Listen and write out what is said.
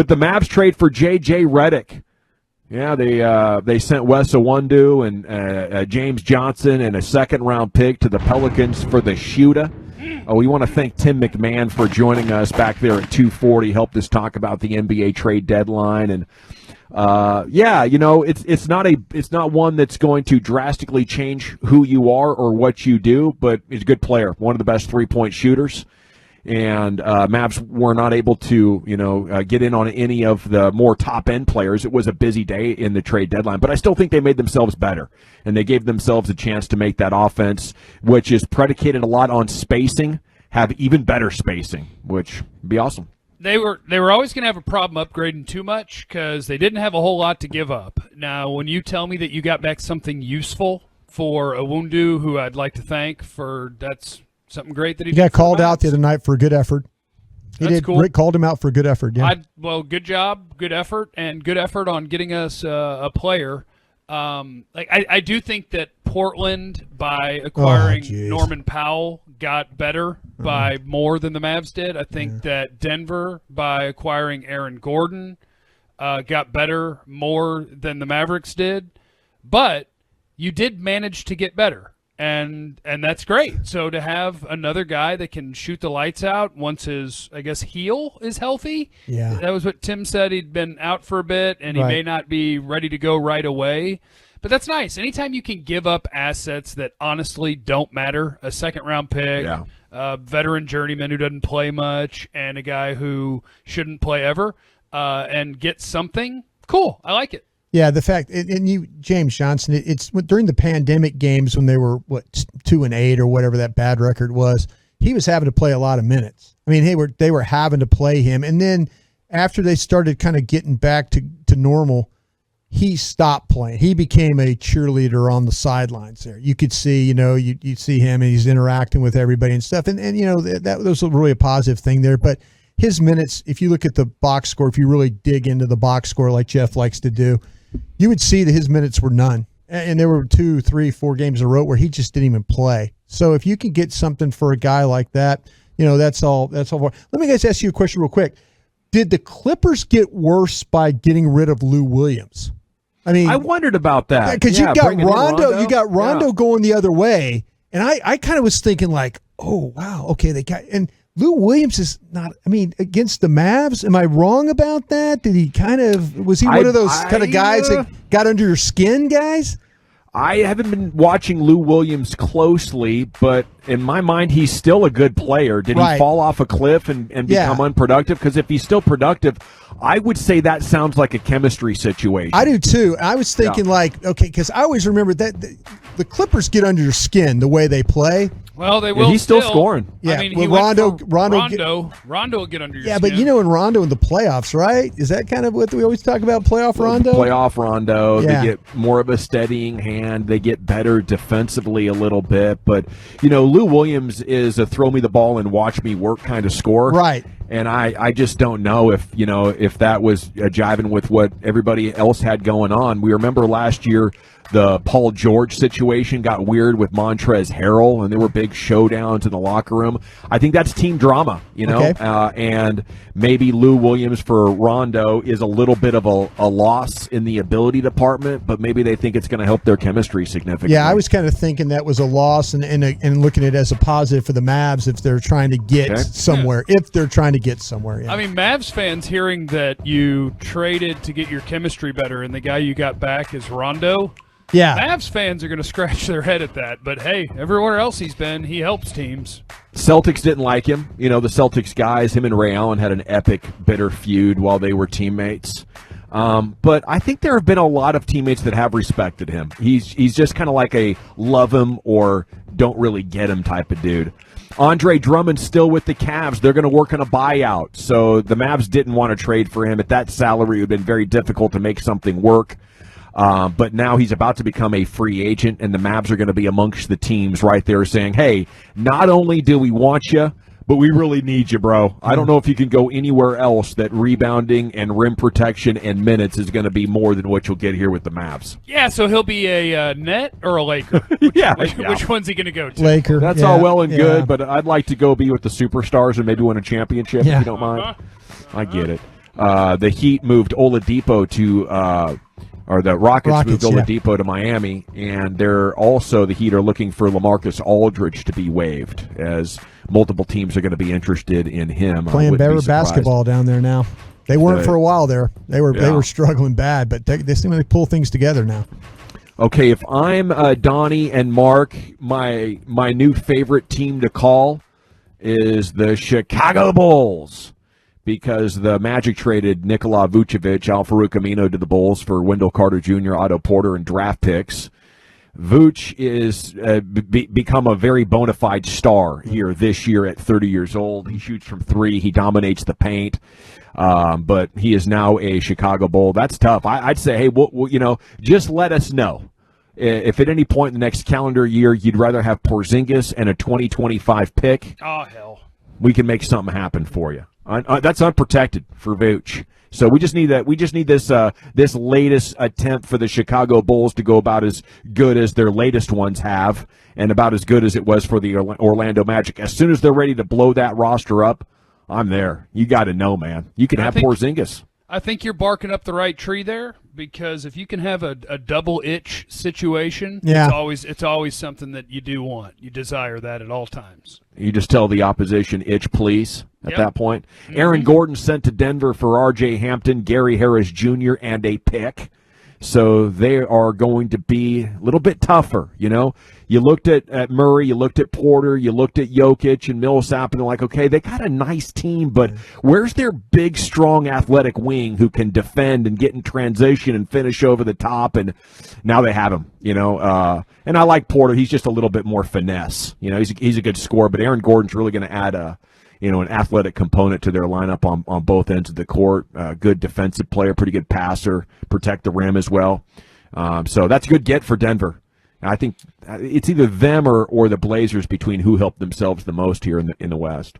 But the Mavs trade for JJ Redick. Yeah, they sent Wes Iwundu and James Johnson and a second-round pick to the Pelicans for the shooter. We want to thank Tim McMahon for joining us back there at 240, helped us talk about the NBA trade deadline. And, it's not one that's going to drastically change who you are or what you do, but he's a good player, one of the best three-point shooters. And Mavs were not able to, get in on any of the more top-end players. It was a busy day in the trade deadline, but I still think they made themselves better, and they gave themselves a chance to make that offense, which is predicated a lot on spacing, have even better spacing, which would be awesome. They were always going to have a problem upgrading too much because they didn't have a whole lot to give up. Now, when you tell me that you got back something useful for Iwundu, who I'd like to thank for that's – something great that he got called out the other night for a good effort. Cool. Rick called him out for a good effort. Yeah. Good job, good effort, and good effort on getting us a player. I do think that Portland, by acquiring Norman Powell, got better by more than the Mavs did. I think that Denver, by acquiring Aaron Gordon, got better more than the Mavericks did. But you did manage to get better. And that's great. So to have another guy that can shoot the lights out once his, heel is healthy. Yeah. That was what Tim said. He'd been out for a bit, and he may not be ready to go right away. But that's nice. Anytime you can give up assets that honestly don't matter, a second-round pick, a veteran journeyman who doesn't play much, and a guy who shouldn't play ever, and get something, cool. I like it. Yeah, the fact, and you, James Johnson, it's during the pandemic games when they were 2-8 or whatever that bad record was. He was having to play a lot of minutes. I mean, they were having to play him, and then after they started kind of getting back to normal, he stopped playing. He became a cheerleader on the sidelines there. You could see, you see him and he's interacting with everybody and stuff, and that was really a positive thing there, but. His minutes, if you look at the box score, if you really dig into the box score like Jeff likes to do, you would see that his minutes were none. And there were 2, 3, 4 games in a row where he just didn't even play. So if you can get something for a guy like that, that's all. Let me guys ask you a question real quick. Did the Clippers get worse by getting rid of Lou Williams? I mean, I wondered about that. Because you got Rondo going the other way. And I kind of was thinking like, oh, wow, okay, and Lou Williams is not, against the Mavs. Am I wrong about that? Was he one of those kind of guys that got under your skin guys? I haven't been watching Lou Williams closely, but in my mind, he's still a good player. Did he fall off a cliff and become unproductive? Because if he's still productive, I would say that sounds like a chemistry situation. I do too. I was thinking because I always remember that the Clippers get under your skin the way they play. Well, they will. He's still scoring. Yeah, Rondo will get under your skin. Yeah, but in Rondo in the playoffs, right? Is that kind of what we always talk about, playoff Rondo? Playoff Rondo. Yeah. They get more of a steadying hand. They get better defensively a little bit. But, Lou Williams is a throw me the ball and watch me work kind of scorer. Right. And I just don't know if that was jiving with what everybody else had going on. We remember last year the Paul George situation got weird with Montrezl Harrell, and there were big showdowns in the locker room. I think that's team drama, Okay. And maybe Lou Williams for Rondo is a little bit of a loss in the ability department, but maybe they think it's going to help their chemistry significantly. Yeah, I was kind of thinking that was a loss and looking at it as a positive for the Mavs if they're trying to get somewhere. If they're trying to get somewhere. Yeah. Mavs fans hearing that you traded to get your chemistry better and the guy you got back is Rondo. Yeah. Mavs fans are going to scratch their head at that. But, hey, everywhere else he's been, he helps teams. Celtics didn't like him. The Celtics guys, him and Ray Allen had an epic, bitter feud while they were teammates. But I think there have been a lot of teammates that have respected him. He's just kind of like a love him or don't really get him type of dude. Andre Drummond's still with the Cavs. They're going to work on a buyout. So the Mavs didn't want to trade for him. At that salary, it would have been very difficult to make something work. But now he's about to become a free agent, and the Mavs are going to be amongst the teams right there saying, hey, not only do we want you, but we really need you, bro. I don't know if you can go anywhere else that rebounding and rim protection and minutes is going to be more than what you'll get here with the Mavs. Yeah, so he'll be a Net or a Laker? Which one's he going to go to? Laker. That's all well and good, but I'd like to go be with the superstars and maybe win a championship if you don't mind. I get it. The Heat moved Oladipo to or the Rockets moved Oladipo to Miami, and the Heat are looking for LaMarcus Aldridge to be waived, as multiple teams are going to be interested in him. Playing better basketball down there now. They weren't for a while there. They were struggling bad, but they seem to pull things together now. Okay, if I'm Donnie and Mark, my new favorite team to call is the Chicago Bulls, because the Magic traded Nikola Vucevic, Al-Farouq Amino to the Bulls for Wendell Carter Jr., Otto Porter, and draft picks. Vooch is become a very bona fide star here this year at 30 years old. He shoots from three. He dominates the paint. But he is now a Chicago Bull. That's tough. I'd say, hey, just let us know. If at any point in the next calendar year you'd rather have Porzingis and a 2025 pick, oh, hell, we can make something happen for you. That's unprotected for Vooch. So we just need that. We just need this latest attempt for the Chicago Bulls to go about as good as their latest ones have, and about as good as it was for the Orlando Magic. As soon as they're ready to blow that roster up, I'm there. You got to know, man. You can have Porzingis. I think you're barking up the right tree there, because if you can have a double itch situation, it's always something that you do want. You desire that at all times. You just tell the opposition, itch, please, at that point. Mm-hmm. Aaron Gordon sent to Denver for R.J. Hampton, Gary Harris Jr., and a pick. So they are going to be a little bit tougher, You looked at Murray, you looked at Porter, you looked at Jokic and Millsap, and they're like, okay, they got a nice team, but where's their big, strong, athletic wing who can defend and get in transition and finish over the top? And now they have him, And I like Porter. He's just a little bit more finesse. He's a good scorer, but Aaron Gordon's really going to add an athletic component to their lineup on both ends of the court. Good defensive player, pretty good passer, protect the rim as well. So that's a good get for Denver. I think it's either them or the Blazers between who helped themselves the most here in the West.